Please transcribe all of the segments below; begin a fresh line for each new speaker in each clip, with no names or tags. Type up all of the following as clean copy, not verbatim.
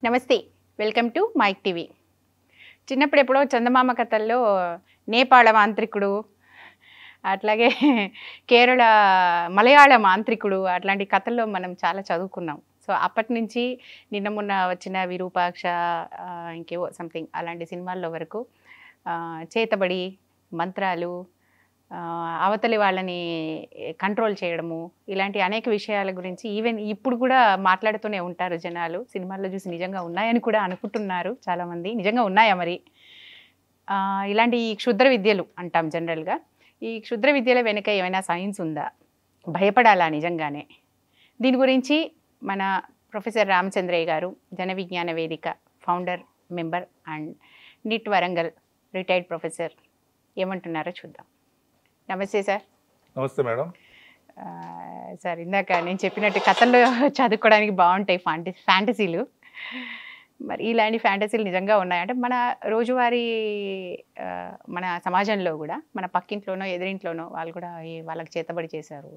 నమస్తే, welcome to mic TV. చిన్నప్పుడు ఎప్పుడో చందమామ కథల్లో నేపాళ మాంత్రికుడు, అట్లాగే కేరళ మలయాళ మాంత్రికుడు అట్లాంటి కథల్లో మనం చాలా చదువుకున్నాం. సో అప్పటి నుంచి నిన్న మొన్న వచ్చిన విరూపాక్ష, ఇంకేవో సంథింగ్ అలాంటి సినిమాల్లో వరకు చేతబడి, మంత్రాలు, అవతలి వాళ్ళని కంట్రోల్ చేయడము, ఇలాంటి అనేక విషయాల గురించి ఈవెన్ ఇప్పుడు కూడా మాట్లాడుతూనే ఉంటారు జనాలు. సినిమాల్లో చూసి నిజంగా ఉన్నాయని కూడా అనుకుంటున్నారు చాలామంది. నిజంగా ఉన్నాయా మరి? ఇలాంటి ఈ క్షుద్ర విద్యలు అంటాం జనరల్గా. ఈ క్షుద్ర విద్యల వెనుక ఏమైనా సైన్స్ ఉందా? భయపడాలా నిజంగానే? దీని గురించి మన ప్రొఫెసర్ రామచంద్రయ్య గారు, Jana Vignana Vedika founder, member and NIT Warangal retired professor ఏమంటున్నారో చూద్దాం. నమస్తే సార్.
నమస్తే మేడం.
సార్, ఇందాక నేను చెప్పినట్టు కథల్లో చదువుకోవడానికి బాగుంటాయి ఫ్యాంటసీలు. మరి ఇలాంటి ఫ్యాంటసీలు నిజంగా ఉన్నాయంటే మన రోజువారీ మన సమాజంలో కూడా, మన పక్కింట్లోనో ఎదురింట్లోనో వాళ్ళు కూడా వాళ్ళకి చేతబడి చేశారు,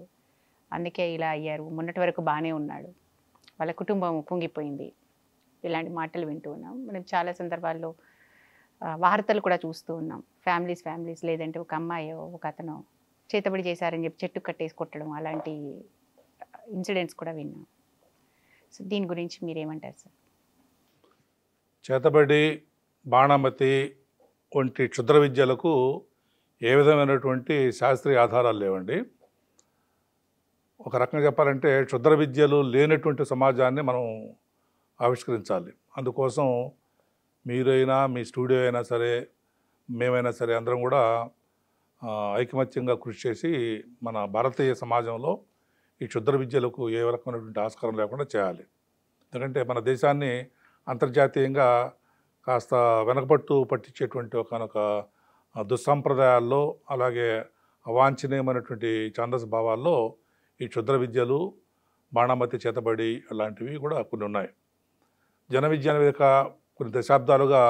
అందుకే ఇలా అయ్యారు, మొన్నటి వరకు బాగానే ఉన్నాడు, వాళ్ళ కుటుంబం కుంగిపోయింది, ఇలాంటి మాటలు వింటూ ఉన్నాం. మనం చాలా సందర్భాల్లో వార్తలు కూడా చూస్తూ ఉన్నాం. ఫ్యామిలీస్ లేదంటే ఒక అమ్మాయో ఒక అతనో చేతబడి చేశారని చెప్పి చెట్టు కట్టేసి కొట్టడం, అలాంటి ఇన్సిడెంట్స్ కూడా విన్నాం. సో దీని గురించి మీరేమంటారు సార్?
చేతబడి, బాణమతి వంటి క్షుద్ర విద్యలకు ఏ విధమైనటువంటి శాస్త్రీయ ఆధారాలు లేవండి. ఒక రకంగా చెప్పాలంటే క్షుద్ర విద్యలు లేనటువంటి సమాజాన్ని మనం ఆవిష్కరించాలి. అందుకోసం మీరైనా, మీ స్టూడియో అయినా సరే, మేమైనా సరే, అందరం కూడా ఐకమత్యంగా కృషి చేసి మన భారతీయ సమాజంలో ఈ క్షుద్ర విద్యలకు ఏ రకమైనటువంటి ఆస్కారం లేకుండా చేయాలి. ఎందుకంటే మన దేశాన్ని అంతర్జాతీయంగా కాస్త వెనకబట్టు పట్టించేటువంటి ఒకనొక దుస్సంప్రదాయాల్లో, అలాగే అవాంఛనీయమైనటువంటి ఛాందస భావాల్లో ఈ క్షుద్ర విద్యలు, బాణమతి, చేతబడి అలాంటివి కూడా కొన్ని ఉన్నాయి. జన విజ్ఞాన వేదిక కొన్ని దశాబ్దాలుగా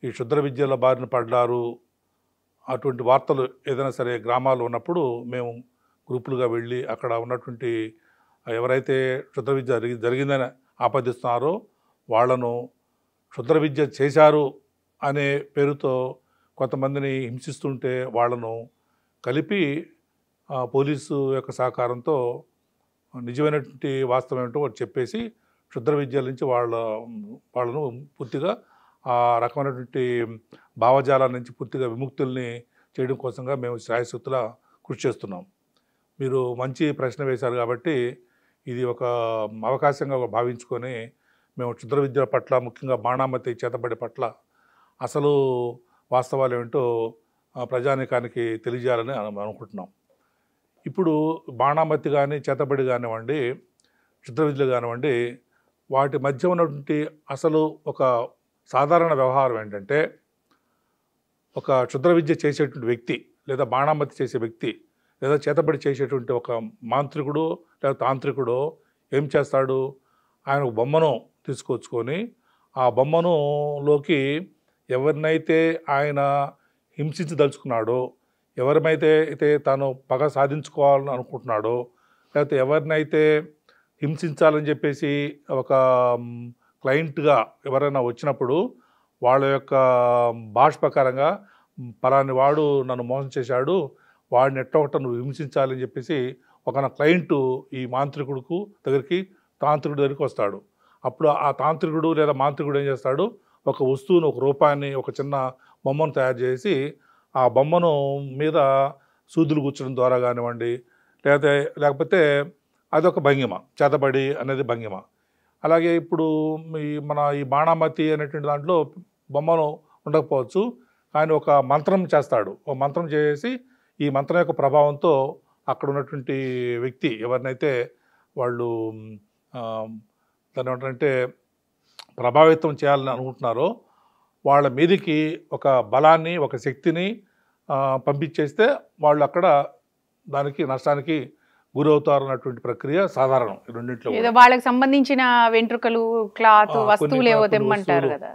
ఈ క్షుద్ర విద్యల బారిన పడ్డారు అటువంటి వార్తలు ఏదైనా సరే గ్రామాలు ఉన్నప్పుడు మేము గ్రూపులుగా వెళ్ళి అక్కడ ఉన్నటువంటి ఎవరైతే క్షుద్ర విద్య జరిగిందని ఆపాదిస్తున్నారో వాళ్ళను, క్షుద్ర విద్య చేశారు అనే పేరుతో కొంతమందిని హింసిస్తుంటే వాళ్ళను కలిపి పోలీసు యొక్క సహకారంతో నిజమైనటువంటి వాస్తవం ఏంటో వాళ్ళు చెప్పేసి క్షుద్ర విద్యల నుంచి వాళ్ళను పూర్తిగా ఆ రకమైనటువంటి భావజాలాల నుంచి పూర్తిగా విముక్తుల్ని చేయడం కోసంగా మేము శ్రాయశక్తులా కృషి చేస్తున్నాం. మీరు మంచి ప్రశ్న వేశారు కాబట్టి ఇది ఒక అవకాశంగా భావించుకొని మేము క్షుద్ర విద్యల పట్ల, ముఖ్యంగా బాణమతి, చేతబడి పట్ల అసలు వాస్తవాలు ఏమిటో ప్రజానీకానికి తెలియజేయాలని అనుకుంటున్నాం. ఇప్పుడు బాణమతి కానీ, చేతబడి కానివ్వండి, క్షుద్ర విద్యలు కానివ్వండి, వాటి మధ్య ఉన్నటువంటి అసలు ఒక సాధారణ వ్యవహారం ఏంటంటే, ఒక క్షుద్ర విద్య చేసేటువంటి వ్యక్తి, లేదా బాణమతి చేసే వ్యక్తి, లేదా చేతబడి చేసేటువంటి ఒక మాంత్రికుడు లేదా తాంత్రికుడు ఏం చేస్తాడు? ఆయన ఒక బొమ్మను తీసుకొచ్చుకొని ఆ బొమ్మనులోకి ఎవరినైతే ఆయన హింసించదలుచుకున్నాడో, ఎవరిమైతే తాను పగ సాధించుకోవాలని అనుకుంటున్నాడో, లేకపోతే ఎవరినైతే హింసించాలని చెప్పేసి ఒక క్లయింట్గా ఎవరైనా వచ్చినప్పుడు వాళ్ళ యొక్క భాష ప్రకారంగా పలాని వాడు నన్ను మోసం చేశాడు, వాడిని ఎట్టొకట నువ్వు హింసించాలని చెప్పేసి ఒక క్లయింటు ఈ మాంత్రికుడికి తాంత్రికుడి దగ్గరికి వస్తాడు. అప్పుడు ఆ తాంత్రికుడు లేదా మాంత్రికుడు ఏం చేస్తాడు? ఒక వస్తువును, ఒక రూపాన్ని, ఒక చిన్న బొమ్మను తయారు చేసి ఆ బొమ్మను మీద సూదులు కూర్చడం ద్వారా కానివ్వండి, లేకపోతే అదొక భంగిమ, చేతబడి అనేది భంగిమ. అలాగే ఇప్పుడు ఈ బాణమతి అనేటువంటి దాంట్లో బొమ్మను ఉండకపోవచ్చు, కానీ ఒక మంత్రం చేస్తాడు. ఒక మంత్రం చేసి ఈ మంత్రం యొక్క ప్రభావంతో అక్కడ ఉన్నటువంటి వ్యక్తి ఎవరినైతే వాళ్ళు దాన్ని ఏమంటారంటే ప్రభావితం చేయాలని అనుకుంటున్నారో వాళ్ళ మీదికి ఒక బలాన్ని, ఒక శక్తిని పంపించేస్తే వాళ్ళు అక్కడ దానికి నష్టానికి గురవుతారు అన్నటువంటి ప్రక్రియ సాధారణం. రెండింటిలో
వాళ్ళకి సంబంధించిన వెంట్రుకలు, క్లాత్, వస్తువులు ఏవో తెమ్మంటారు కదా.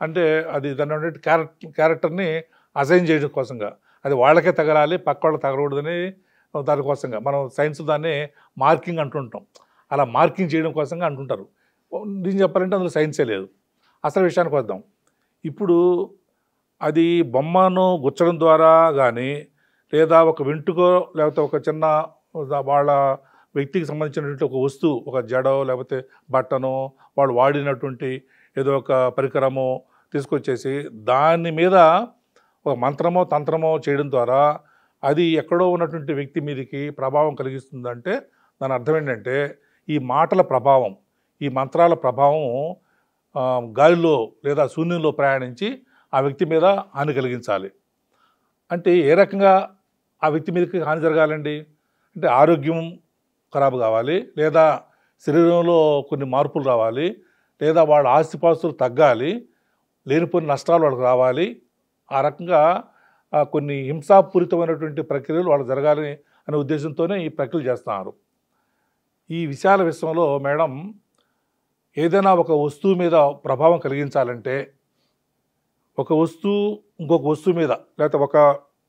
అంటే అది దాని క్యారెక్టర్ని అసైన్ చేయడం కోసంగా, అది వాళ్ళకే తగలాలి, పక్క వాళ్ళకి తగలకూడదని దానికోసంగా మనం సైన్స్ దాన్ని మార్కింగ్ అంటుంటాం. అలా మార్కింగ్ చేయడం కోసంగా అంటుంటారు. నేను చెప్పాలంటే అందులో సైన్సే లేదు. అసలు విషయానికి వద్దాం. ఇప్పుడు అది బొమ్మను గుచ్చడం ద్వారా కానీ, లేదా ఒక వెంట్రుకో లేకపోతే ఒక చిన్న వాళ్ళ వ్యక్తికి సంబంధించినటువంటి ఒక వస్తువు, ఒక జడో లేకపోతే బట్టనో, వాళ్ళు వాడినటువంటి ఏదో ఒక పరికరమో తీసుకొచ్చేసి దాని మీద ఒక మంత్రమో తంత్రమో చేయడం ద్వారా అది ఎక్కడో ఉన్నటువంటి వ్యక్తి మీదకి ప్రభావం కలిగిస్తుందంటే దాని అర్థం ఏంటంటే ఈ మాటల ప్రభావం, ఈ మంత్రాల ప్రభావం గాలిలో లేదా శూన్యంలో ప్రయాణించి ఆ వ్యక్తి మీద హాని కలిగించాలి. అంటే ఏ రకంగా ఆ వ్యక్తి మీదకి హాని జరగాలండి? అంటే ఆరోగ్యం ఖరాబు కావాలి, లేదా శరీరంలో కొన్ని మార్పులు రావాలి, లేదా వాళ్ళ ఆస్తిపాస్తులు తగ్గాలి, లేనిపోయిన నష్టాలు వాళ్ళకి రావాలి. ఆ రకంగా కొన్ని హింసాపూరితమైనటువంటి ప్రక్రియలు వాళ్ళు జరగాలి అనే ఉద్దేశంతోనే ఈ ప్రక్రియలు చేస్తున్నారు. ఈ విశాల విశ్వంలో మేడం ఏదైనా ఒక వస్తువు మీద ప్రభావం కలిగించాలంటే ఒక వస్తువు ఇంకొక వస్తువు మీద, లేకపోతే ఒక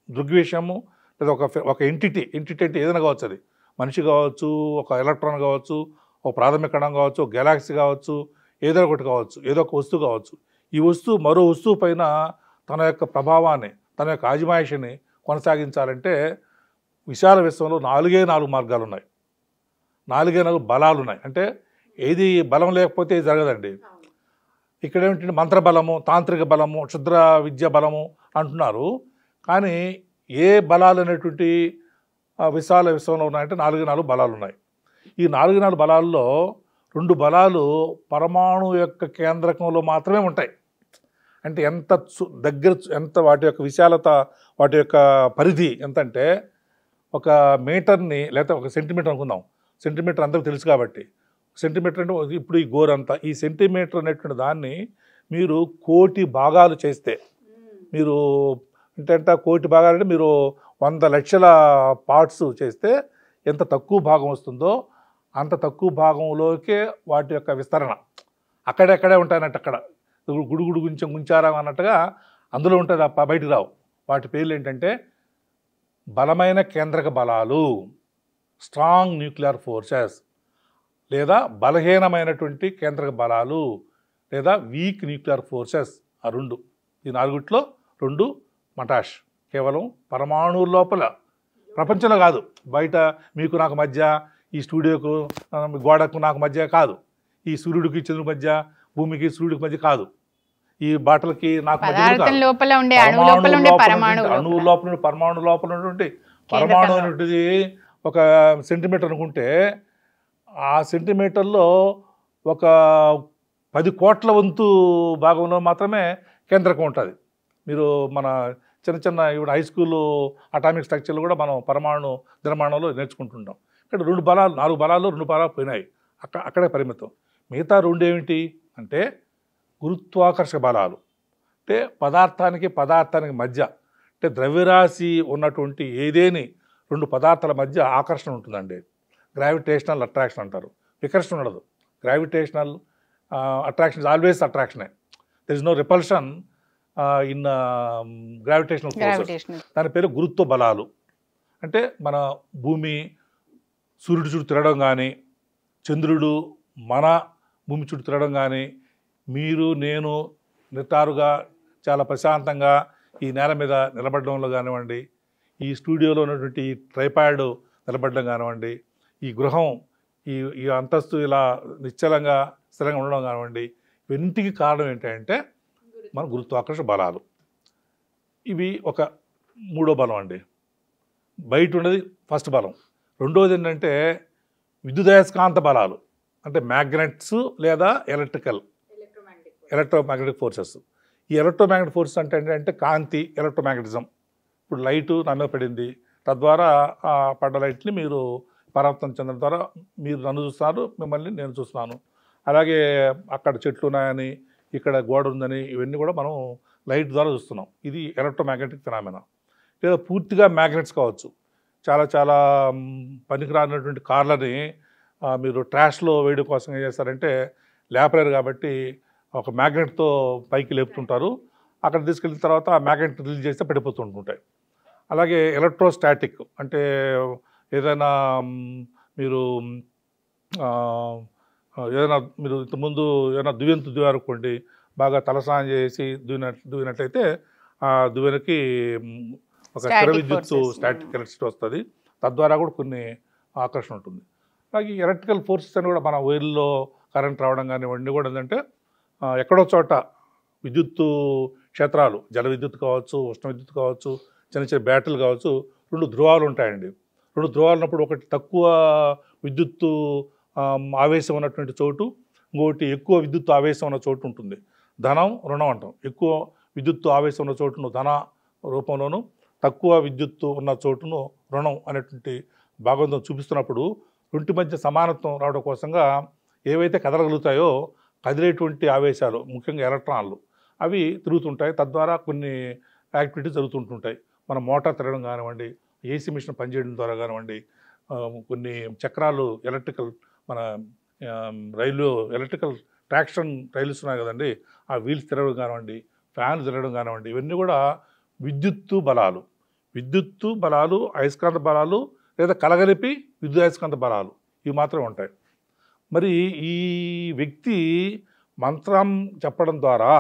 దృగ్విషయము, లేదా ఒక ఎంటిటీ అంటే ఏదైనా కావచ్చు, అది మనిషి కావచ్చు, ఒక ఎలక్ట్రాన్ కావచ్చు, ఒక ప్రాథమిక కణం కావచ్చు, ఒక గెలాక్సీ కావచ్చు, ఏదో ఒకటి కావచ్చు, ఏదో ఒక వస్తువు కావచ్చు. ఈ వస్తువు మరో వస్తువు పైన తన యొక్క ప్రభావాన్ని, తన యొక్క ఆజిమాయిషిని కొనసాగించాలంటే విశాల విశ్వంలో 4 మార్గాలు ఉన్నాయి, 4 బలాలు ఉన్నాయి. అంటే ఏది బలం లేకపోతే ఇది జరగదండి. ఇక్కడ ఏమిటంటే మంత్రబలము, తాంత్రిక బలము, క్షుద్ర విద్య బలము అంటున్నారు. కానీ ఏ బలాలు అనేటువంటి విశాల విశ్వంలో ఉన్నాయంటే 4 బలాలు ఉన్నాయి. ఈ 4 బలాల్లో 2 బలాలు పరమాణు యొక్క కేంద్రకంలో మాత్రమే ఉంటాయి. అంటే ఎంత దగ్గర, ఎంత వాటి యొక్క విశాలత, వాటి యొక్క పరిధి ఎంతంటే ఒక మీటర్ని, లేకపోతే ఒక సెంటీమీటర్ అనుకుందాం. సెంటీమీటర్ అందరికి తెలుసు కాబట్టి, సెంటీమీటర్ అంటే ఇప్పుడు ఈ గోరంతా, ఈ సెంటీమీటర్ అనేటువంటి దాన్ని మీరు 1,000,000 భాగాలు చేస్తే, మీరు అంటే 1,000,000 భాగాలు అంటే మీరు 100,00,000 పార్ట్స్ చేస్తే ఎంత తక్కువ భాగం వస్తుందో అంత తక్కువ భాగంలోకే వాటి యొక్క విస్తరణ అక్కడెక్కడే ఉంటాయన్నట్టు. అక్కడ గుడుగుడు గుంచారా అన్నట్టుగా అందులో ఉంటుంది తప్ప బయటకు రావు. వాటి పేర్లు ఏంటంటే బలమైన కేంద్రక బలాలు, స్ట్రాంగ్ న్యూక్లియర్ ఫోర్సెస్, లేదా బలహీనమైనటువంటి కేంద్రక బలాలు, లేదా వీక్ న్యూక్లియర్ ఫోర్సెస్. ఆ 2, ఈ 4 2 మటాష్. కేవలం పరమాణువు లోపల, ప్రపంచంలో కాదు, బయట మీకు నాకు మధ్య, ఈ స్టూడియోకు గోడకు నాకు మధ్య కాదు, ఈ సూర్యుడికి చంద్రుడి మధ్య, భూమికి సూర్యుడికి మధ్య కాదు, ఈ బాటలకి నాకు మధ్య, అణువు లోపల నుండి పరమాణు లోపల ఉన్నటువంటి పరమాణు అనేటిది ఒక సెంటీమీటర్ అనుకుంటే ఆ సెంటీమీటర్లో ఒక 10 కోట్ల వంతు భాగంలో మాత్రమే కేంద్రకం ఉంటుంది. మీరు మన చిన్న ఇప్పుడు హై స్కూల్లో అటామిక్ స్ట్రక్చర్లు కూడా మనం పరమాణు నిర్మాణంలో నేర్చుకుంటుంటాం. ఇక్కడ 4 బలాలు 2 బలాలు పోయినాయి, అక్కడే పరిమితం. మిగతా 2 ఏమిటి అంటే గురుత్వాకర్షక బలాలు. అంటే పదార్థానికి మధ్య, అంటే ద్రవ్యరాశి ఉన్నటువంటి ఏదేని 2 పదార్థాల మధ్య ఆకర్షణ ఉంటుందండి. గ్రావిటేషనల్ అట్రాక్షన్ అంటారు. వికర్షణ ఉండదు. గ్రావిటేషనల్ అట్రాక్షన్ ఇస్ ఆల్వేస్ అట్రాక్షనే. There is no repulsion in gravitational forces. దాని పేరు గురుత్వ బలాలు. అంటే మన భూమి సూర్యుడి చుట్టూ తిరగడం కానీ, చంద్రుడు మన భూమి చుట్టూ తిరగడం కానీ, మీరు నేను నిటారుగా చాలా ప్రశాంతంగా ఈ నేల మీద నిలబడడంలో కానివ్వండి, ఈ స్టూడియోలో ఉన్నటువంటి ఈ ట్రైపాడ్ నిలబడడం కానివ్వండి, ఈ గృహం ఈ అంతస్తు ఇలా నిశ్చలంగా స్థిరంగా ఉండడం కానివ్వండి, ఇవన్నింటికి కారణం ఏంటంటే మన గురుత్వాకర్షణ బలాలు. ఇవి ఒక 3వ బలం అండి. బయట ఉన్నది ఫస్ట్ బలం. 2వది ఏంటంటే విద్యుదయస్కాంత బలాలు, అంటే మ్యాగ్నెట్స్ లేదా ఎలక్ట్రోమాగ్నెటిక్ ఫోర్సెస్. ఈ ఎలక్ట్రోమాగ్నెటిక్ ఫోర్సెస్ అంటే ఏంటంటే కాంతి, ఎలక్ట్రోమాగ్నెటిజం. ఇప్పుడు లైటు నా మీద పడింది, తద్వారా పడ్డ లైట్ని మీరు పరావర్తనం చెందడం ద్వారా మీరు నన్ను చూస్తున్నారు, మిమ్మల్ని నేను చూస్తున్నాను. అలాగే అక్కడ చెట్లు ఉన్నాయని, ఇక్కడ గోడ ఉందని, ఇవన్నీ కూడా మనం లైట్ ద్వారా చూస్తున్నాం. ఇది ఎలక్ట్రోమాగ్నెటిక్ ఫినామినా. లేదా పూర్తిగా మ్యాగ్నెట్స్ కావచ్చు. చాలా పనికిరానటువంటి కార్లని మీరు ట్రాష్లో వేయడం కోసం ఏం చేస్తారంటే, లేపలేరు కాబట్టి ఒక మ్యాగ్నెట్తో పైకి లేపుతుంటారు. అక్కడ తీసుకెళ్ళిన తర్వాత ఆ మ్యాగ్నెట్ రిలీజ్ చేస్తే పడిపోతుంటుంటాయి. అలాగే ఎలక్ట్రోస్టాటిక్ అంటే ఏదైనా మీరు ఏదైనా మీరు ఇంతకుముందు ఏదైనా దువ్వెంత దువ్వారనుకోండి, బాగా తలస్నానం చేసి దువ్వినట్లయితే ఆ దువ్వెనకి ఒక స్థిర విద్యుత్తు స్టాటిక్ ఎలక్ట్రిసిటీ వస్తుంది. తద్వారా కూడా కొన్ని ఆకర్షణ ఉంటుంది. అలాగే ఎలక్ట్రికల్ ఫోర్సెస్ అని కూడా మన వైర్లో కరెంట్ రావడం కానివ్వండి కూడా ఏంటంటే ఎక్కడో చోట విద్యుత్తు క్షేత్రాలు, జల విద్యుత్ కావచ్చు, ఉష్ణ విద్యుత్ కావచ్చు, చిన్న చిన్న బ్యాటరీలు కావచ్చు, 2 ధ్రువాలు ఉంటాయండి. 2 ధ్రువాలు ఉన్నప్పుడు ఒకటి తక్కువ విద్యుత్తు ఆవేశం ఉన్నటువంటి చోటు, ఇంకోటి ఎక్కువ విద్యుత్తు ఆవేశం ఉన్న చోటు ఉంటుంది. ధనం రుణం అంటాం. ఎక్కువ విద్యుత్తు ఆవేశం ఉన్న చోటును ధన రూపంలోను, తక్కువ విద్యుత్తు ఉన్న చోటును రుణం అనేటువంటి భాగంతో చూపిస్తున్నప్పుడు రెంటి మధ్య సమానత్వం రావడం కోసంగా ఏవైతే కదలగలుగుతాయో కదిలేటువంటి ఆవేశాలు, ముఖ్యంగా ఎలక్ట్రాన్లు, అవి తిరుగుతుంటాయి. తద్వారా కొన్ని యాక్టివిటీస్ జరుగుతుంటుంటాయి. మన మోటార్ తిరగడం కానివ్వండి, ఏసీ మిషన్ పనిచేయడం ద్వారా కానివ్వండి, కొన్ని చక్రాలు ఎలక్ట్రికల్ మన ఎలక్ట్రికల్ ట్రాక్షన్ రైల్స్ ఉన్నాయి కదండి, ఆ వీల్స్ తిరగడం కానివ్వండి, ఫ్యాన్లు తిరగడం కానివ్వండి, ఇవన్నీ కూడా విద్యుత్తు బలాలు, అయస్కాంత బలాలు లేదా కలగలిపి విద్యుదయస్కాంత బలాలు, ఇవి మాత్రమే ఉంటాయి. మరి ఈ వ్యక్తి మంత్రం చెప్పడం ద్వారా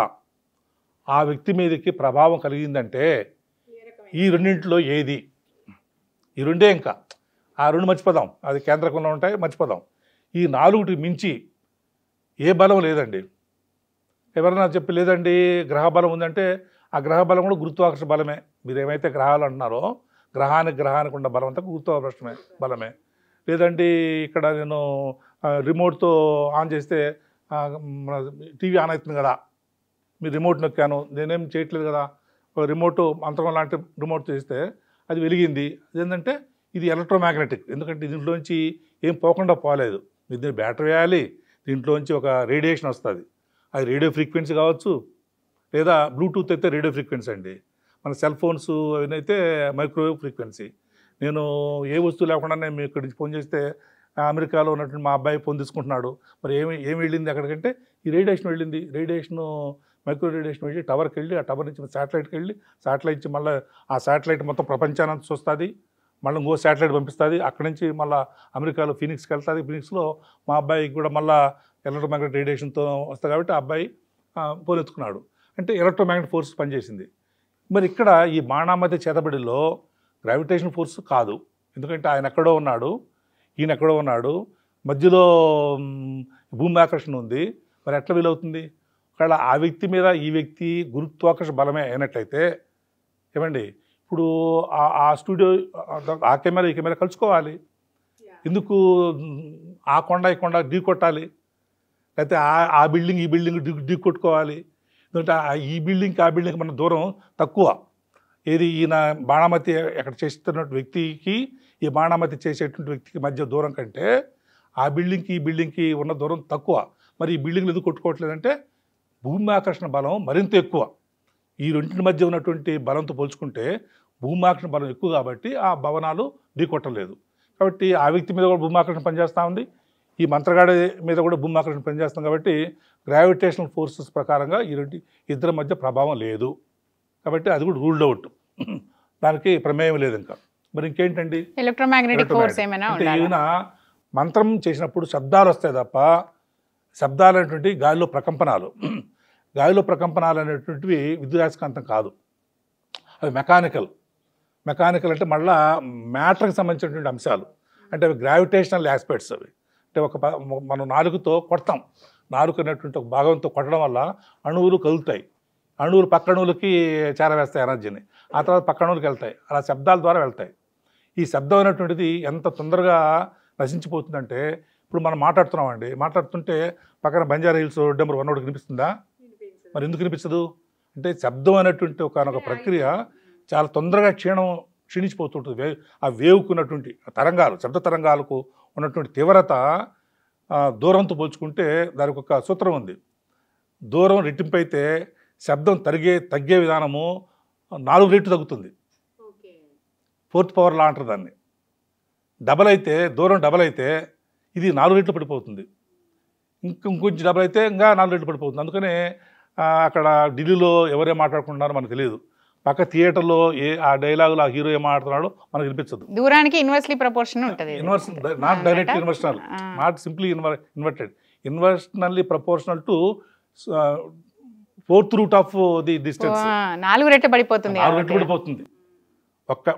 ఆ వ్యక్తి మీదకి ప్రభావం కలిగిందంటే ఈ రెండింటిలో ఏది? ఈ రెండే, ఇంకా ఆ 2 మర్చిపోదాం, అది కేంద్రకంలో ఉంటాయి, మర్చిపోదాం. ఈ 4టి మించి ఏ బలం లేదండి. ఎవరైనా చెప్పి లేదండి గ్రహ బలం ఉందంటే ఆ గ్రహ బలం కూడా గురుత్వాకర్షణ బలమే. మీరు ఏమైతే గ్రహాలు అంటున్నారో గ్రహానికి ఉన్న బలం అంతా గురుత్వాకర్షణ బలమే. లేదండి ఇక్కడ నేను రిమోట్తో ఆన్ చేస్తే మన టీవీ ఆన్ అవుతుంది కదా, మీరు రిమోట్ నొక్కాను, నేనేం చేయట్లేదు కదా, రిమోట్ మంత్రం లాంటి రిమోట్ చేస్తే అది వెలిగింది. అదేంటంటే ఇది ఎలక్ట్రోమాగ్నెటిక్. ఎందుకంటే దీంట్లోంచి ఏం పోకుండా పోలేదు. మీరు దీన్ని బ్యాటరీ వేయాలి, దీంట్లోంచి ఒక రేడియేషన్ వస్తుంది. అది రేడియో ఫ్రీక్వెన్సీ కావచ్చు, లేదా బ్లూటూత్ అయితే రేడియో ఫ్రీక్వెన్సీ అండి. మన సెల్ ఫోన్స్ అవైతే మైక్రోవేవ్ ఫ్రీక్వెన్సీ. నేను ఏ వస్తువు లేకుండా నేను మీకు ఇక్కడి నుంచి ఫోన్ చేస్తే అమెరికాలో ఉన్నటువంటి మా అబ్బాయి ఫోన్ తీసుకుంటున్నాడు. మరి ఏమి వెళ్ళింది అక్కడికంటే ఈ రేడియేషన్ వెళ్ళింది. రేడియేషను మైక్రో రేడియేషన్ వెళ్ళి టవర్కి వెళ్ళి, ఆ టవర్ నుంచి శాటిలైట్కి వెళ్ళి, శాటిలైట్ నుంచి మళ్ళీ ఆ శాటిలైట్ మొత్తం ప్రపంచాన్ని చూస్తుంది, మళ్ళీ ఇంకో శాటిలైట్ పంపిస్తుంది. అక్కడి నుంచి మళ్ళీ అమెరికాలో ఫీనిక్స్కి వెళ్తుంది. ఫీనిక్స్లో మా అబ్బాయికి కూడా మళ్ళీ ఎలక్ట్రోమాగ్నెటిక్ రేడియేషన్తో వస్తుంది కాబట్టి ఆ అబ్బాయి ఫోన్ ఎత్తుకున్నాడు. అంటే ఎలక్ట్రోమాగ్నెటిక్ ఫోర్స్ పనిచేసింది. మరి ఇక్కడ ఈ బాణామతి చేతబడిలో గ్రావిటేషన్ ఫోర్స్ కాదు. ఎందుకంటే ఆయన ఎక్కడో ఉన్నాడు, ఈయన ఎక్కడో ఉన్నాడు, మధ్యలో భూమి ఆకర్షణ ఉంది. మరి ఎట్లా వీలవుతుంది? ఒకవేళ ఆ వ్యక్తి మీద ఈ వ్యక్తి గురుత్వాకర్షణ బలమే అయినట్లయితే ఏమండి, ఇప్పుడు ఆ స్టూడియో ఆ కెమెరా ఈ కెమెరా కలుసుకోవాలి. ఎందుకు ఆ కొండ ఈ కొండ ఢీ కొట్టాలి? లేకపోతే ఆ బిల్డింగ్ ఈ బిల్డింగ్ ఢీ కొట్టుకోవాలి? ఎందుకంటే ఈ బిల్డింగ్కి ఆ బిల్డింగ్కి మన దూరం తక్కువ. ఏది ఈయన బాణామతి ఎక్కడ చేస్తున్నటువంటి వ్యక్తికి ఈ బాణామతి చేసేటువంటి వ్యక్తికి మధ్య దూరం కంటే ఆ బిల్డింగ్కి ఈ బిల్డింగ్కి ఉన్న దూరం తక్కువ. మరి ఈ బిల్డింగ్లు ఎందుకు కొట్టుకోవట్లేదంటే భూమి ఆకర్షణ బలం మరింత ఎక్కువ. ఈ రెండింటి మధ్య ఉన్నటువంటి బలంతో పోల్చుకుంటే భూమి ఆకర్షణ బలం ఎక్కువ కాబట్టి ఆ భవనాలు ఢీకొట్టలేదు. కాబట్టి ఆ వ్యక్తి మీద కూడా భూమి ఆకర్షణ పనిచేస్తూ ఉంది, ఈ మంత్రగాడి మీద కూడా భూమి ఆకర్షణ పనిచేస్తుంది. కాబట్టి గ్రావిటేషనల్ ఫోర్సెస్ ప్రకారంగా ఇద్దరి మధ్య ప్రభావం లేదు. కాబట్టి అది కూడా రూల్డ్ అవుట్, దానికి ప్రమేయం లేదు. ఇంకా మరి ఇంకేంటండి,
ఎలక్ట్రోమాగ్నెటిక్ ఫోర్స్ ఏమైనా
అంటే ఈయన మంత్రం చేసినప్పుడు శబ్దాలు వస్తాయి తప్ప, శబ్దాలు అనేటువంటి గాలిలో ప్రకంపనాలు అనేటువంటివి విద్యుదయస్కాంతం కాదు, అవి మెకానికల్ అంటే మళ్ళా మ్యాటర్కి సంబంధించినటువంటి అంశాలు. అంటే అవి గ్రావిటేషనల్ ఆస్పెక్ట్స్. అవి అంటే మనం నాలుగుతో కొడతాం, నాలుగు అనేటువంటి ఒక భాగంతో కొట్టడం వల్ల అణువులు కదులుతాయి, అణువులు పక్క అణువులకి చేరవేస్తాయి ఎనర్జీని, ఆ తర్వాత పక్క అణువులకి వెళ్తాయి, అలా శబ్దాల ద్వారా వెళ్తాయి. ఈ శబ్దం అనేటువంటిది ఎంత తొందరగా నశించిపోతుందంటే, ఇప్పుడు మనం మాట్లాడుతుంటే పక్కన బంజారా హిల్స్ రోడ్ నెంబర్ 1 కనిపిస్తుందా? మరి ఎందుకు కనిపించదు? అంటే శబ్దం అనేటువంటి ఒక ప్రక్రియ చాలా తొందరగా క్షీణించిపోతుంటుంది. ఆ వేవుకున్నటువంటి తరంగాలు, శబ్ద తరంగాలకు ఉన్నటువంటి తీవ్రత దూరంతో పోల్చుకుంటే దానికి ఒక సూత్రం ఉంది. దూరం రెట్టింపు అయితే శబ్దం తగ్గే విధానము 4 రెట్లు తగ్గుతుంది. 4th పవర్ లా అంటారు దాన్ని. దూరం డబల్ అయితే ఇది 4 రెట్లు పడిపోతుంది, ఇంకొంచెం డబల్ అయితే ఇంకా 4 రెట్లు పడిపోతుంది. అందుకనే అక్కడ ఢిల్లీలో ఎవరే మాట్లాడుకుంటున్నారో మనకు తెలియదు, పక్క థియేటర్లో ఆ డైలాగులు ఆ హీరో ఏం మాట్లాడుతున్నాడో మనకు వినిపించదు.
దూరానికి ఇన్వర్స్లీ ప్రపోర్షన్ ఉంటుంది.
Not direct inversional, not simply inverted. Inversionally proportional to fourth root of the distance.
4 రెట్లు పడిపోతుంది.
4 రెట్లు పడిపోతుంది.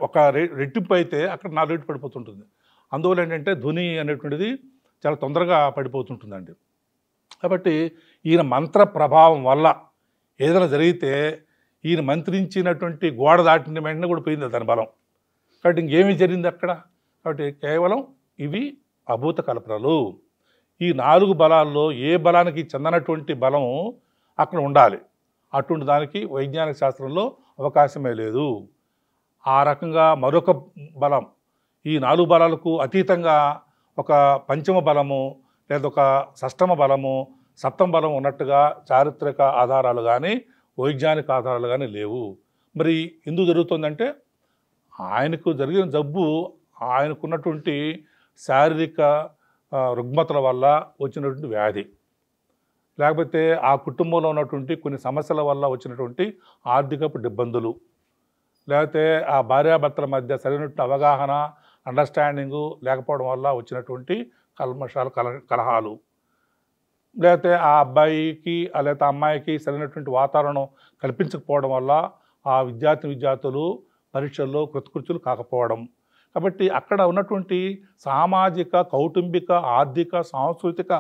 ఒక రెట్టింపు అయితే అక్కడ 4 రెట్లు పడిపోతుంటుంది. అందువల్ల ఏంటంటే ధ్వని అనేటువంటిది చాలా తొందరగా పడిపోతుంటుందండి. కాబట్టి ఈయన మంత్ర ప్రభావం వల్ల ఏదైనా జరిగితే ఈయన మంత్రించినటువంటి గోడ దాటిన వెంటనే కూడా పోయింది దాని బలం. కాబట్టి ఇంకేమీ జరిగింది అక్కడ. కాబట్టి కేవలం ఇవి అభూత కల్పనలు. ఈ 4 బలాల్లో ఏ బలానికి చెందనటువంటి బలం అక్కడ ఉండాలి. అటువంటి దానికి వైజ్ఞానిక శాస్త్రంలో అవకాశమే లేదు. ఆ రకంగా మరొక బలం, ఈ 4 బలాలకు అతీతంగా ఒక పంచమ బలము లేదా ఒక షష్టమ బలము, సప్తమ బలం ఉన్నట్టుగా చారిత్రక ఆధారాలు కానీ వైజ్ఞానిక ఆధారాలు కానీ లేవు. మరి ఎందుకు జరుగుతుందంటే ఆయనకు జరిగిన జబ్బు ఆయనకున్నటువంటి శారీరక రుగ్మతల వల్ల వచ్చినటువంటి వ్యాధి, లేకపోతే ఆ కుటుంబంలో ఉన్నటువంటి కొన్ని సమస్యల వల్ల వచ్చినటువంటి ఆర్థికపు ఇబ్బందులు, లేకపోతే ఆ భార్యాభర్తల మధ్య సరైనటువంటి అవగాహన అండర్స్టాండింగు లేకపోవడం వల్ల వచ్చినటువంటి కలహాలు, లేకపోతే ఆ అబ్బాయికి లేకపోతే అమ్మాయికి సరైనటువంటి వాతావరణం కల్పించకపోవడం వల్ల ఆ విద్యార్థులు పరీక్షల్లో కృతకృత్యులు కాకపోవడం. కాబట్టి అక్కడ ఉన్నటువంటి సామాజిక, కౌటుంబిక, ఆర్థిక, సాంస్కృతిక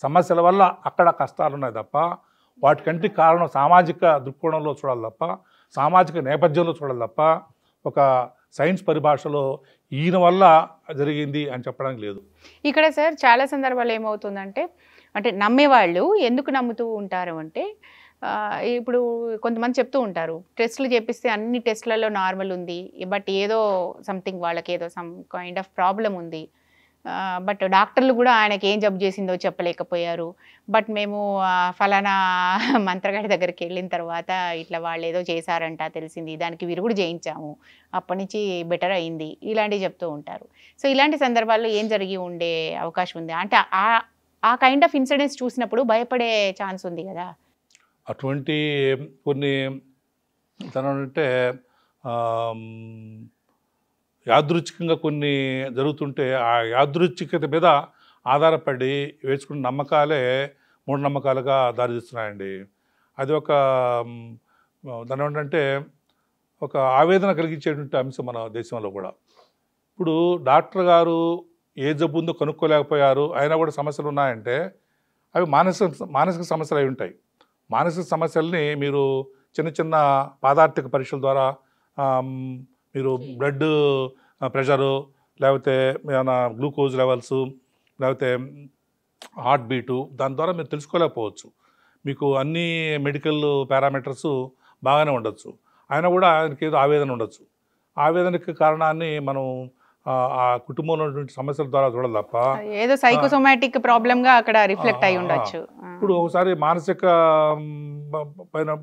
సమస్యల వల్ల అక్కడ కష్టాలు ఉన్నాయి తప్ప వాటికంటే కారణం సామాజిక దృక్కోణంలో చూడాలి తప్ప, సామాజిక నేపథ్యంలో చూడాలి తప్ప ఒక సైన్స్ పరిభాషలో ఈయన వల్ల జరిగింది అని చెప్పడానికి లేదు.
ఇక్కడ సార్ చాలా సందర్భాలు ఏమవుతుందంటే, అంటే నమ్మేవాళ్ళు ఎందుకు నమ్ముతూ ఉంటారు అంటే, ఇప్పుడు కొంతమంది చెప్తూ ఉంటారు టెస్టులు చేపిస్తే అన్ని టెస్టులలో నార్మల్ ఉంది, బట్ ఏదో సంథింగ్ వాళ్ళకి ఏదో సమ్ కైండ్ ఆఫ్ ప్రాబ్లం ఉంది, బట్ డాక్టర్లు కూడా ఆయనకి ఏం జబ్బు చేసిందో చెప్పలేకపోయారు, బట్ మేము ఫలానా మంత్రగాడి దగ్గరికి వెళ్ళిన తర్వాత ఇట్లా వాళ్ళు ఏదో చేశారంట తెలిసింది, దానికి విరుగుడు చేయించాము, అప్పటి నుంచి బెటర్ అయింది, ఇలాంటివి చెప్తూ ఉంటారు. సో ఇలాంటి సందర్భాల్లో ఏం జరిగి ఉండే అవకాశం ఉంది అంటే ఆ కైండ్ ఆఫ్ ఇన్సిడెంట్స్ చూసినప్పుడు భయపడే ఛాన్స్ ఉంది కదా.
అటువంటి కొన్ని అంటే యాదృచ్ఛికంగా కొన్ని జరుగుతుంటే ఆ యాదృచ్ఛికత మీద ఆధారపడి వేసుకున్న నమ్మకాలే మూఢనమ్మకాలుగా దారితీస్తున్నాయండి. అది ఒక దాని ఏంటంటే ఒక ఆవేదన కలిగించేటువంటి అంశం మన దేశంలో కూడా. ఇప్పుడు డాక్టర్ గారు ఏ జబ్బు ఉందో కనుక్కోలేకపోయారు, అయినా కూడా సమస్యలు ఉన్నాయంటే అవి మానసిక సమస్యలు అయి ఉంటాయి. మానసిక సమస్యల్ని మీరు చిన్న చిన్న పాదార్థిక పరీక్షల ద్వారా మీరు బ్లడ్ ప్రెషరు, లేకపోతే ఏమైనా గ్లూకోజ్ లెవెల్స్, లేకపోతే హార్ట్ బీటు, దాని ద్వారా మీరు తెలుసుకోలేకపోవచ్చు. మీకు అన్ని మెడికల్ పారామీటర్స్ బాగానే ఉండొచ్చు, అయినా కూడా ఆయనకి ఏదో ఆవేదన ఉండొచ్చు. ఆవేదనకి కారణాన్ని మనం ఆ కుటుంబంలో ఉన్నటువంటి సమస్యల ద్వారా చూడాలి తప్ప
ఏదో సైకోసోమాటిక్ ప్రాబ్లంగా అక్కడ రిఫ్లెక్ట్ అయి ఉండొచ్చు.
ఇప్పుడు ఒకసారి మానసిక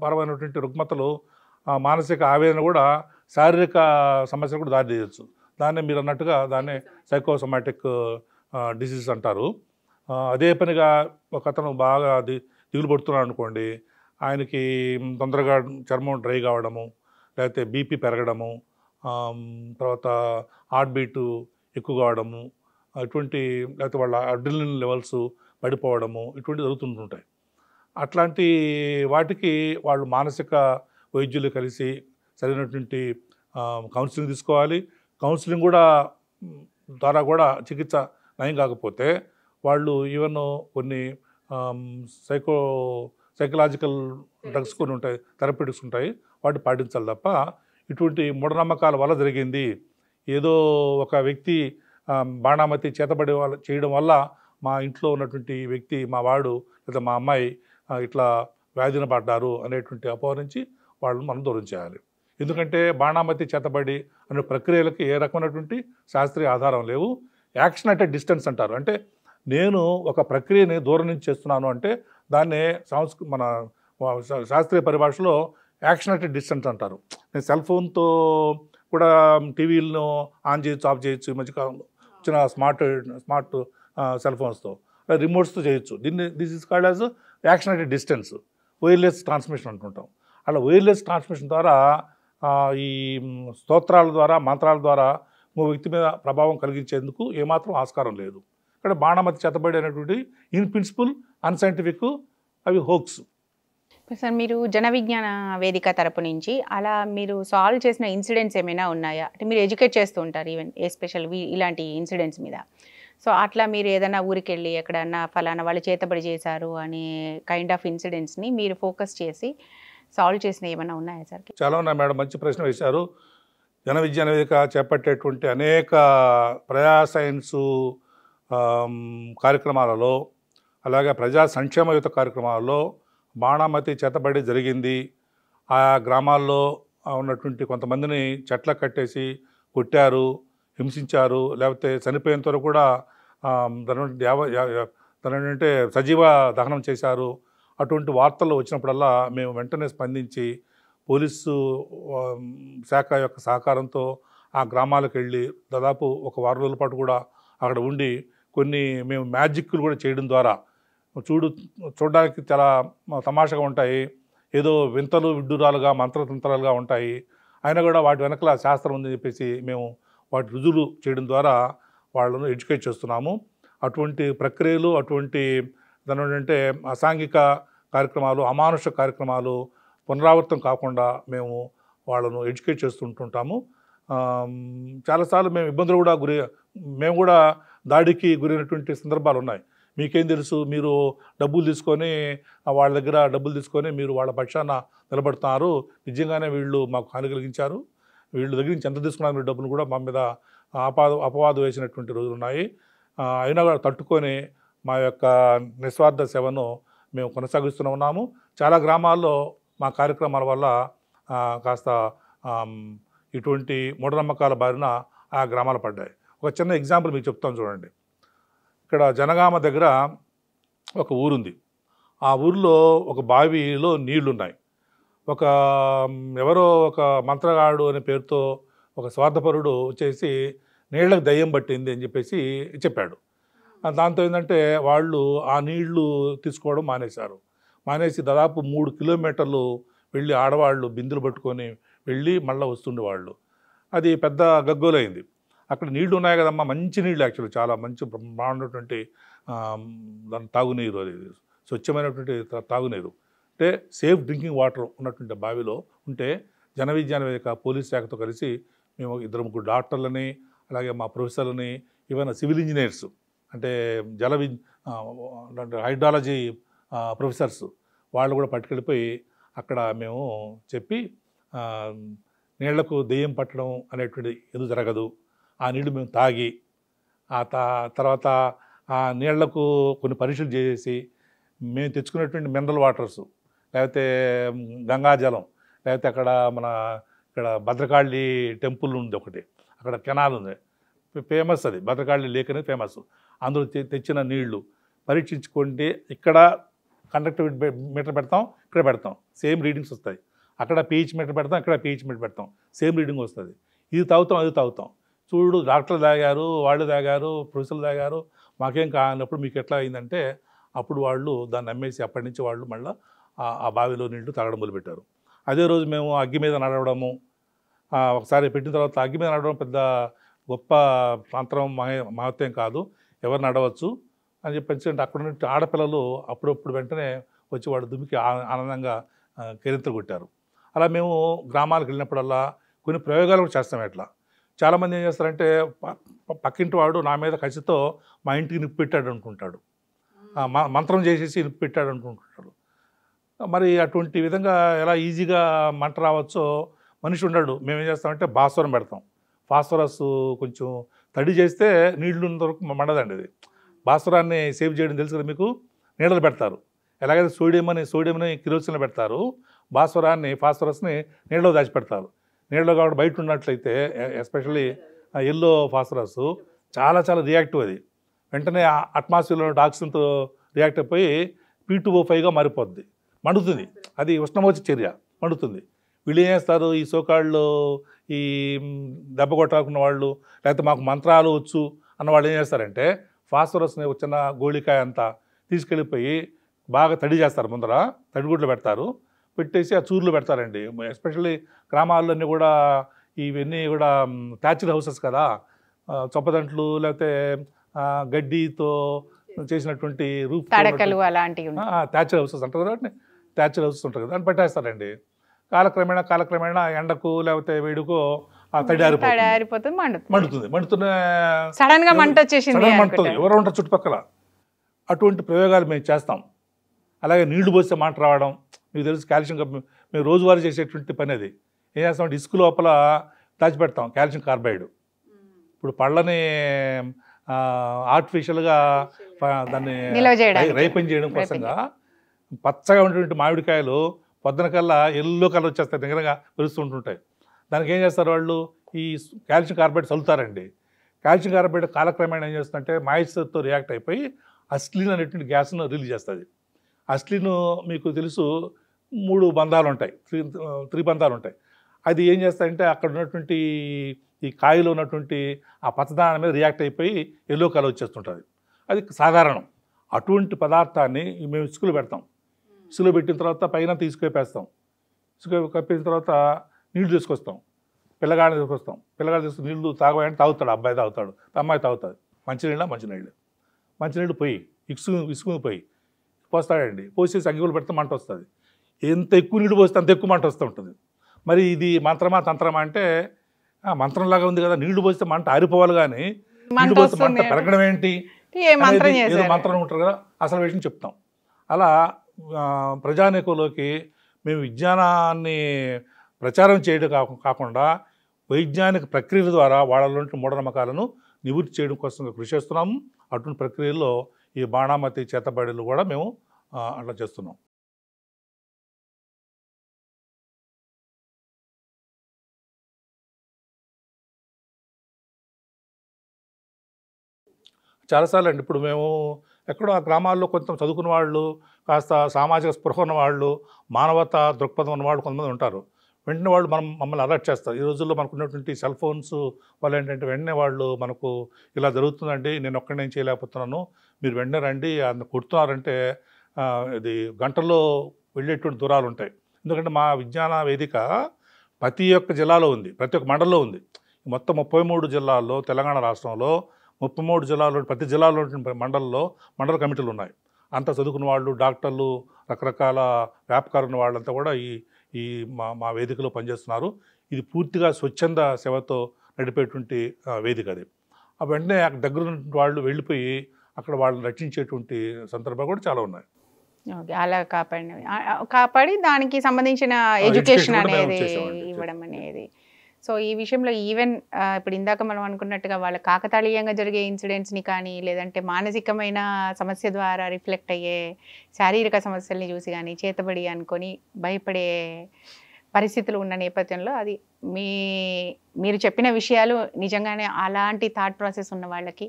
పరమైనటువంటి రుగ్మతలు, మానసిక ఆవేదన కూడా శారీరక సమస్యలు కూడా దారి తీయచ్చు. దాన్ని మీరు అన్నట్టుగా దాన్ని సైకోసోమాటిక్ డిసీజ్ అంటారు. అదే పనిగా ఒక అతను బాగా దిగులు పడుతున్నాడు అనుకోండి, ఆయనకి తొందరగా చర్మం డ్రై కావడము, లేకపోతే బీపీ పెరగడము, తర్వాత హార్ట్ బీటు ఎక్కువ కావడము, ఇటువంటి, లేకపోతే వాళ్ళ అడ్రినలిన్ లెవెల్స్ పడిపోవడము, ఇటువంటి జరుగుతుంటుంటాయి. అట్లాంటి వాటికి వాళ్ళు మానసిక వైద్యులు కలిసి సరైనటువంటి కౌన్సిలింగ్ తీసుకోవాలి. కౌన్సిలింగ్ కూడా ద్వారా కూడా చికిత్స నయం కాకపోతే వాళ్ళు ఈవెన్ కొన్ని సైకలాజికల్ డ్రగ్స్ కొన్ని ఉంటాయి, థెరపీటిక్స్ ఉంటాయి, వాటిని పాటించాలి తప్ప ఇటువంటి మూఢనమ్మకాల వల్ల జరిగింది, ఏదో ఒక వ్యక్తి బాణామతి చేతబడి చేయడం వల్ల మా ఇంట్లో ఉన్నటువంటి వ్యక్తి, మా వాడు లేదా మా అమ్మాయి ఇట్లా వ్యాధిన పడ్డారు అనేటువంటి అపోహ నుంచి వాళ్ళని మనం దూరం చేయాలి. ఎందుకంటే బాణామతి చేతబడి అనే ప్రక్రియలకు ఏ రకమైనటువంటి శాస్త్రీయ ఆధారం లేవు. యాక్షన్ అట్ ఎ డిస్టెన్స్ అంటారు. అంటే నేను ఒక ప్రక్రియని దూరం నుంచి చేస్తున్నాను అంటే దాన్నే మన శాస్త్రీయ పరిభాషలో యాక్షన్ అట్ ఎ డిస్టెన్స్ అంటారు. నేను సెల్ ఫోన్తో కూడా టీవీలను ఆన్ చేయొచ్చు, ఆఫ్ చేయొచ్చు. ఈ మధ్యకాలంలో వచ్చిన స్మార్ట్ సెల్ ఫోన్స్తో, రిమోట్స్తో చేయొచ్చు. This is called as action at a distance, wireless transmission అంటుంటాం. అలా వైర్లెస్ ట్రాన్స్మిషన్ ద్వారా ఈ స్తోత్రాల ద్వారా, మంత్రాల ద్వారా ఓ వ్యక్తి మీద ప్రభావం కలిగించేందుకు ఏమాత్రం ఆస్కారం లేదు. ఇక్కడ బాణామతి చేతబడి అనేటువంటి ఇన్ ప్రిన్సిపల్ అన్సైంటిఫిక్, అవి హోక్స్.
సార్ మీరు జన విజ్ఞాన వేదిక తరపు నుంచి అలా మీరు సాల్వ్ చేసిన ఇన్సిడెంట్స్ ఏమైనా ఉన్నాయా? అంటే మీరు ఎడ్యుకేట్ చేస్తూ ఉంటారు ఈవెన్ ఎస్పెషల్ ఇలాంటి ఇన్సిడెంట్స్ మీద. సో అట్లా మీరు ఏదైనా ఊరికి వెళ్ళి ఎక్కడన్నా ఫలానా వాళ్ళు చేతబడి చేశారు అనే కైండ్ ఆఫ్ ఇన్సిడెంట్స్ని మీరు ఫోకస్ చేసి సాల్వ్ చేసిన ఏమైనా ఉన్నాయా సార్?
చాలా ఉన్నాయి మేడం, మంచి ప్రశ్న వేశారు. జన విజ్ఞాన వేదిక చేపట్టేటువంటి అనేక ప్రజా సైన్సు కార్యక్రమాలలో, అలాగే ప్రజా సంక్షేమయుత కార్యక్రమాలలో బాణామతి చేతబడి జరిగింది. ఆ గ్రామాల్లో ఉన్నటువంటి కొంతమందిని చెట్ల కట్టేసి కొట్టారు, హింసించారు, లేకపోతే చనిపోయేంత వరకు కూడా దాని సజీవ దహనం చేశారు. అటువంటి వార్తలు వచ్చినప్పుడల్లా మేము వెంటనే స్పందించి పోలీసు శాఖ యొక్క సహకారంతో ఆ గ్రామాలకు వెళ్ళి దాదాపు ఒక వారం రోజుల పాటు కూడా అక్కడ ఉండి కొన్ని మేము మ్యాజిక్లు కూడా చేయడం ద్వారా చూడడానికి చాలా తమాషాగా ఉంటాయి, ఏదో వింతలు విడ్డూరాలుగా మంత్రతంత్రాలుగా ఉంటాయి, అయినా కూడా వాటి వెనకల శాస్త్రం ఉందని చెప్పేసి మేము వాటి రుజువులు చేయడం ద్వారా వాళ్ళను ఎడ్యుకేట్ చేస్తున్నాము. అటువంటి ప్రక్రియలు, అటువంటి దాని ఏంటంటే అసాంఘిక కార్యక్రమాలు, అమానుష కార్యక్రమాలు పునరావృతం కాకుండా మేము వాళ్ళను ఎడ్యుకేట్ చేస్తుంటుంటాము. చాలాసార్లు మేము ఇబ్బందులు కూడా మేము కూడా దాడికి గురైనటువంటి సందర్భాలు ఉన్నాయి. మీకేం తెలుసు, మీరు డబ్బులు తీసుకొని వాళ్ళ దగ్గర డబ్బులు తీసుకొని మీరు వాళ్ళ పక్షాన నిలబడుతున్నారు, నిజంగానే వీళ్ళు మాకు హాని కలిగించారు, వీళ్ళ దగ్గర నుంచి ఎంత తీసుకున్నారు మీరు డబ్బులు కూడా మా మీద అపవాదు వేసినటువంటి రోజులు ఉన్నాయి. అయినా కూడా తట్టుకొని మా యొక్క నిస్వార్థ సేవను మేము కొనసాగిస్తూనే ఉన్నాము. చాలా గ్రామాల్లో మా కార్యక్రమాల వల్ల కాస్త ఇటువంటి మూఢనమ్మకాల బారిన ఆ గ్రామాలు పడ్డాయి. ఒక చిన్న ఎగ్జాంపుల్ మీకు చెప్తాను చూడండి. ఇక్కడ జనగామ దగ్గర ఒక ఊరుంది. ఆ ఊరిలో ఒక బావిలో నీళ్లున్నాయి. ఎవరో ఒక మంత్రగాడు అనే పేరుతో ఒక స్వార్థపరుడు వచ్చేసి నీళ్లకు దయ్యం పట్టింది అని చెప్పేసి చెప్పాడు. దాంతో ఏంటంటే వాళ్ళు ఆ నీళ్లు తీసుకోవడం మానేసి దాదాపు 3 కిలోమీటర్లు వెళ్ళి ఆడవాళ్ళు బిందులు పట్టుకొని వెళ్ళి మళ్ళీ వస్తుండేవాళ్ళు. అది పెద్ద గగ్గోలైంది. అక్కడ నీళ్లు ఉన్నాయి కదమ్మా, మంచి నీళ్ళు, యాక్చువల్లీ చాలా మంచి బాగున్నటువంటి దాని తాగునీరు, అది స్వచ్ఛమైనటువంటి తాగునీరు, అంటే సేఫ్ డ్రింకింగ్ వాటర్ ఉన్నటువంటి బావిలో ఉంటే జన విజ్ఞాన వేదిక పోలీస్ శాఖతో కలిసి మేము 2-3 డాక్టర్లని, అలాగే మా ప్రొఫెసర్లని, ఈవెన్ సివిల్ ఇంజనీర్స్ అంటే హైడ్రాలజీ ప్రొఫెసర్స్ వాళ్ళు కూడా పట్టుకెళ్ళిపోయి అక్కడ మేము చెప్పి నీళ్లకు దెయ్యం పట్టడం అనేటువంటి ఎదు జరగదు, ఆ నీళ్లు మేము తాగి తర్వాత ఆ నీళ్లకు కొన్ని పరీక్షలు చేసి మేము తెచ్చుకున్నటువంటి మినరల్ వాటర్స్, లేకపోతే గంగాజలం, లేకపోతే ఇక్కడ భద్రకాళి టెంపుల్ ఉంది ఒకటి, అక్కడ కెనాల్ ఉంది ఫేమస్, అది భద్రకాళి లేక్ అనేది ఫేమస్. అందులో తెచ్చిన నీళ్లు పరీక్షించుకుంటే ఇక్కడ కండక్టివిటీ మీటర్ పెడతాం, ఇక్కడ పెడతాం, సేమ్ రీడింగ్స్ వస్తాయి. అక్కడ పీహెచ్ మీటర్ పెడతాం, ఇక్కడ పీహెచ్ మీటర్ పెడతాం, సేమ్ రీడింగ్ వస్తుంది. ఇది తాగుతాం, అది తాగుతాం. చూడు డాక్టర్లు తాగారు, వాళ్ళు తాగారు, ప్రొఫెసర్లు తాగారు, మాకేం కానప్పుడు మీకు ఎట్లా అయిందంటే అప్పుడు వాళ్ళు దాన్ని నమ్మేసి అప్పటి నుంచి వాళ్ళు మళ్ళీ ఆ బావిలో నీళ్లు తాగడం మొదలుపెట్టారు. అదే రోజు మేము అగ్గి మీద నడవడము, ఒకసారి పెట్టిన తర్వాత అగ్గి మీద నడవడం పెద్ద గొప్ప మంత్రం మహత్యం కాదు, ఎవరు నడవచ్చు అని చెప్పి అక్కడ నుండి ఆడపిల్లలు అప్పుడప్పుడు వెంటనే వచ్చి వాడు దుమ్మికి ఆనందంగా కెరింతలు కొట్టారు. అలా మేము గ్రామాలకు వెళ్ళినప్పుడల్లా కొన్ని ప్రయోగాలు కూడా చేస్తాం. ఎట్లా చాలామంది ఏం చేస్తారంటే పక్కింటి వాడు నా మీద కసితో మా ఇంటికి నిప్పు పెట్టాడు అనుకుంటాడు, మంత్రం చేసేసి నిప్పు పెట్టాడు అనుకుంటాడు. మరి అటువంటి విధంగా ఎలా ఈజీగా మంట రావచ్చో మనిషి ఉండడు. మేమేం చేస్తామంటే భాస్వరం పెడతాం. ఫాస్ఫరస్ కొంచెం తడి చేస్తే నీళ్లు వరకు మండదండి. అది భాస్వరాన్ని సేవ్ చేయడం తెలుసు కదా మీకు, నీళ్ళలో పెడతారు. ఎలాగైతే సోడియంని కిరోసిన్లో పెడతారు, ఫాస్ఫరస్ని నీళ్ళలో దాచిపెడతారు. నీళ్ళలో కాబట్టి బయట ఉన్నట్లయితే ఎస్పెషల్లీ ఎల్లో ఫాస్ఫరస్ చాలా చాలా రియాక్టివ్, అది వెంటనే అట్మాస్ఫియర్లో ఆక్సిజన్తో రియాక్ట్ అయిపోయి P2O5గా మారిపోద్ది, మండుతుంది. అది ఉష్ణమోచ చర్య, మండుతుంది. వీళ్ళు ఏం చేస్తారు, ఈ సోకాళ్ళు ఈ దెబ్బ కొట్టాలనుకున్న వాళ్ళు, లేకపోతే మాకు మంత్రాలు వచ్చు అన్న వాళ్ళు ఏం చేస్తారంటే ఫాస్ఫరస్ని వచ్చిన గోళికాయ అంతా తీసుకెళ్ళిపోయి బాగా తడి చేస్తారు. ముందర తడిగుడ్లు పెడతారు, పెట్టేసి ఆ చూర్లు పెడతారండి. ఎస్పెషల్లీ గ్రామాల్లోన్నీ కూడా ఇవన్నీ కూడా థ్యాచ్డ్ హౌసెస్ కదా, చొప్పదంట్లు లేకపోతే గడ్డితో చేసినటువంటి రూప్
తడకలు అలాంటివి
థ్యాచర్ హౌసెస్ అంటారు కదా, థ్యాచర్ హౌసెస్ ఉంటారు కదా, దాన్ని పెట్టేస్తారండి. కాలక్రమేణా ఎండకు లేకపోతే వేడికో ఆ తడి
ఆరిపోతుంది,
మండుతున్న
సడన్ గా మంట వచ్చేసింది,
మండుతుంది, ఎవరు ఉంటారు చుట్టుపక్కల. అటువంటి ప్రయోగాలు మేము చేస్తాం. అలాగే నీళ్లు పోస్తే మంట రావడం, మీకు తెలుసు కాల్షియం మేము రోజువారీ చేసేటువంటి పని అది. ఏం చేస్తామంటే ఇసుక లోపల దాచిపెడతాం కాల్షియం కార్బైడ్. ఇప్పుడు పళ్ళని ఆర్టిఫిషియల్గా దాన్ని రైపన్ చేయడం కోసంగా పచ్చగా ఉన్నటువంటి మామిడికాయలు పొద్దున కల్లా ఎల్లో కలర్ వచ్చేస్తాయి, దగ్గరగా పెరుస్తుంటుంటాయి. దానికి ఏం చేస్తారు వాళ్ళు, ఈ కాల్షియం కార్బైడ్ చల్లుతారండి. కాల్షియం కార్బైడ్ కాలక్రమేణా ఏం చేస్తుందంటే మాయిశ్చర్తో రియాక్ట్ అయిపోయి అస్లిన్ అనేటువంటి గ్యాస్ను రిలీజ్ చేస్తుంది. అస్లిన్ మీకు తెలుసు 3 బంధాలు ఉంటాయి, 3 బంధాలు ఉంటాయి. అది ఏం చేస్తాయంటే అక్కడ ఉన్నటువంటి ఈ కాయలో ఉన్నటువంటి ఆ పచ్చదనం మీద రియాక్ట్ అయిపోయి ఎల్లో కలర్ వచ్చేస్తుంటుంది. అది సాధారణం. అటువంటి పదార్థాన్ని మేము ఇసుకలో పెడతాం. ఇసుకలో పెట్టిన తర్వాత పైన తీసుకువేపేస్తాం. ఇసుక కప్పిన తర్వాత నీళ్లు తీసుకొస్తాం, పిల్లగాడిని తీసుకొస్తాం. పిల్లగాడు తీసుకుని నీళ్లు తాగమంటే తాగుతాడు, అబ్బాయి తాగుతాడు, అమ్మాయి తాగుతుంది. మంచినీళ్ళు పోయి ఇసుకు పోయి పోస్తాడండి. పోసేసి అగ్గిపులు పెడితే మంట వస్తుంది. ఎంత ఎక్కువ నీళ్ళు పోస్తే అంత ఎక్కువ మంట వస్తూ ఉంటుంది. మరి ఇది మంత్రమా తంత్రమా అంటే మంత్రంలాగా ఉంది కదా, నీళ్లు పోస్తే మంట ఆరిపోవాలి కానీ నీళ్లు పోస్తే మంట పెరగడం ఏంటి, ఏదో మంత్రం ఉంటారు కదా, అసలు విషయం చెప్తాం. అలా ప్రజానీకంలోకి మేము విజ్ఞానాన్ని ప్రచారం చేయడం కాకుండా వైజ్ఞానిక ప్రక్రియల ద్వారా వాళ్ళలోని మూఢనమ్మకాలను నివృత్తి చేయడం కోసం కృషి చేస్తున్నాము. అటువంటి ప్రక్రియల్లో ఈ బాణామతి చేతబడులు కూడా మేము అట్లా చేస్తున్నాం. చాలాసార్లు అండి. ఇప్పుడు మేము ఎక్కడో ఆ గ్రామాల్లో కొంచెం చదువుకున్న వాళ్ళు, కాస్త సామాజిక స్పృహ ఉన్న వాళ్ళు, మానవతా దృక్పథం ఉన్న వాళ్ళు కొంతమంది ఉంటారు. వెంటనే వాళ్ళు మమ్మల్ని అలర్ట్ చేస్తారు. ఈ రోజుల్లో మనకు ఉన్నటువంటి సెల్ ఫోన్స్ వల్ల ఏంటంటే వెంటనే వాళ్ళు మనకు ఇలా జరుగుతుందండి, నేను ఒక్కడే చేయలేకపోతున్నాను, మీరు వెంటనే రండి, అందులో కొడుతున్నారంటే ఇది గంటల్లో వెళ్ళేటువంటి దూరాలు ఉంటాయి. ఎందుకంటే మా విజ్ఞాన వేదిక ప్రతి ఒక్క జిల్లాలో ఉంది, ప్రతి ఒక్క మండలంలో ఉంది. మొత్తం 33 జిల్లాల్లో, తెలంగాణ రాష్ట్రంలో 33 జిల్లాలో, ప్రతి జిల్లాలో మండల కమిటీలు ఉన్నాయి. అంతా చదువుకున్న వాళ్ళు, డాక్టర్లు, రకరకాల వ్యాపకాలు ఉన్న వాళ్ళంతా కూడా ఈ మా వేదికలో పనిచేస్తున్నారు. ఇది పూర్తిగా స్వచ్ఛంద సేవతో నడిపేటువంటి వేదిక అది. వెంటనే దగ్గర ఉన్న వాళ్ళు వెళ్ళిపోయి అక్కడ వాళ్ళని రక్షించేటువంటి సందర్భాలు కూడా చాలా ఉన్నాయి.
అలా కాపాడి దానికి సంబంధించిన ఎడ్యుకేషన్ అనేది ఇవ్వడం అనేది. సో ఈ విషయంలో ఈవెన్ ఇప్పుడు ఇందాక మనం అనుకున్నట్టుగా వాళ్ళ కాకతాళీయంగా జరిగే ఇన్సిడెంట్స్ని కానీ, లేదంటే మానసికమైన సమస్య ద్వారా రిఫ్లెక్ట్ అయ్యే శారీరక సమస్యల్ని చూసి కానీ చేతబడి అనుకొని భయపడే పరిస్థితులు ఉన్న నేపథ్యంలో అది మీరు చెప్పిన విషయాలు నిజంగానే అలాంటి థాట్ ప్రాసెస్ ఉన్న వాళ్ళకి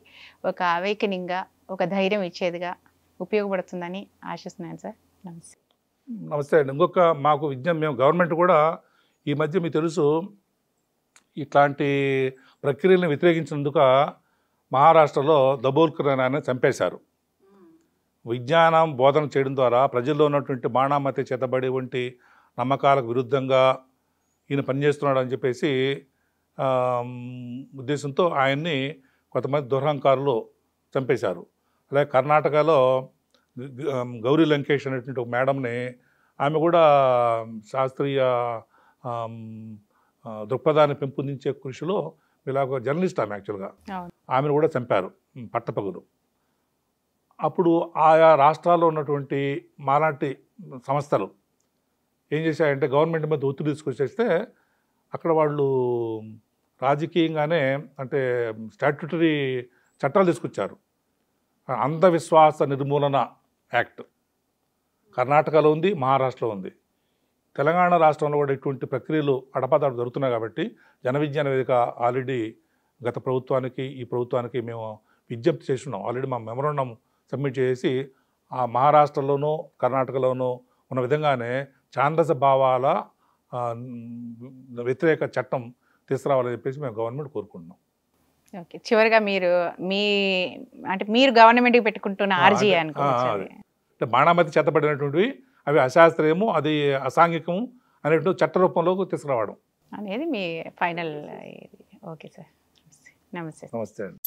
ఒక అవేకనింగ్గా, ఒక ధైర్యం ఇచ్చేదిగా ఉపయోగపడుతుందని ఆశిస్తున్నాను సార్. నమస్తే.
నమస్తే అండి. ఇంకొక మాకు మేము గవర్నమెంట్ కూడా ఈ మధ్య మీకు తెలుసు ఇట్లాంటి ప్రక్రియలను వ్యతిరేకించినందుకు మహారాష్ట్రలో దబోల్కర్ ఆయన చంపేశారు. విజ్ఞానం బోధన చేయడం ద్వారా ప్రజల్లో ఉన్నటువంటి బాణామతి చేతబడి వంటి నమ్మకాలకు విరుద్ధంగా ఈయన పనిచేస్తున్నాడు అని చెప్పేసి ఉద్దేశంతో ఆయన్ని కొంతమంది దురహంకారులు చంపేశారు. అలాగే కర్ణాటకలో గౌరీ లంకేష్ అనేటువంటి ఒక మేడంని, ఆమె కూడా శాస్త్రీయ దృక్పథాన్ని పెంపొందించే కృషిలో ఇలాగ జర్నలిస్ట్ ఆమె యాక్చువల్గా, ఆమెను కూడా చంపారు పట్టపగులు. అప్పుడు ఆయా రాష్ట్రాల్లో ఉన్నటువంటి మాలాంటి సంస్థలు ఏం చేశాయంటే గవర్నమెంట్ మీద ఒత్తిడి తీసుకొచ్చేస్తే అక్కడ వాళ్ళు రాజకీయంగానే అంటే స్టాట్యూటరీ చట్టాలు తీసుకొచ్చారు. అంధవిశ్వాస నిర్మూలన యాక్ట్ కర్ణాటకలో ఉంది, మహారాష్ట్రలో ఉంది. తెలంగాణ రాష్ట్రంలో కూడా ఇటువంటి ప్రక్రియలు అడపాదడ జరుగుతున్నాయి. కాబట్టి జన విజ్ఞాన వేదిక ఆల్రెడీ గత ప్రభుత్వానికి ఈ ప్రభుత్వానికి మేము విజ్ఞప్తి చేస్తున్నాం. ఆల్రెడీ మా మెమరాండం సబ్మిట్ చేసి ఆ మహారాష్ట్రలోనూ కర్ణాటకలోనూ ఉన్న విధంగానే ఛాందస భావాల వ్యతిరేక చట్టం తీసుకురావాలని చెప్పేసి మేము గవర్నమెంట్ కోరుకుంటున్నాం.
ఓకే, చివరిగా మీరు గవర్నమెంట్కి పెట్టుకుంటున్న ఆర్జీ
అంటే బాణామతి చేతబడినటువంటివి అవి అశాస్త్రీయము, అది అసాంఘికము అనేటువంటి చట్ట రూపంలోకి తీసుకురావడం
అనేది మీ ఫైనల్. ఓకే సార్, నమస్తే.
నమస్తే అండి.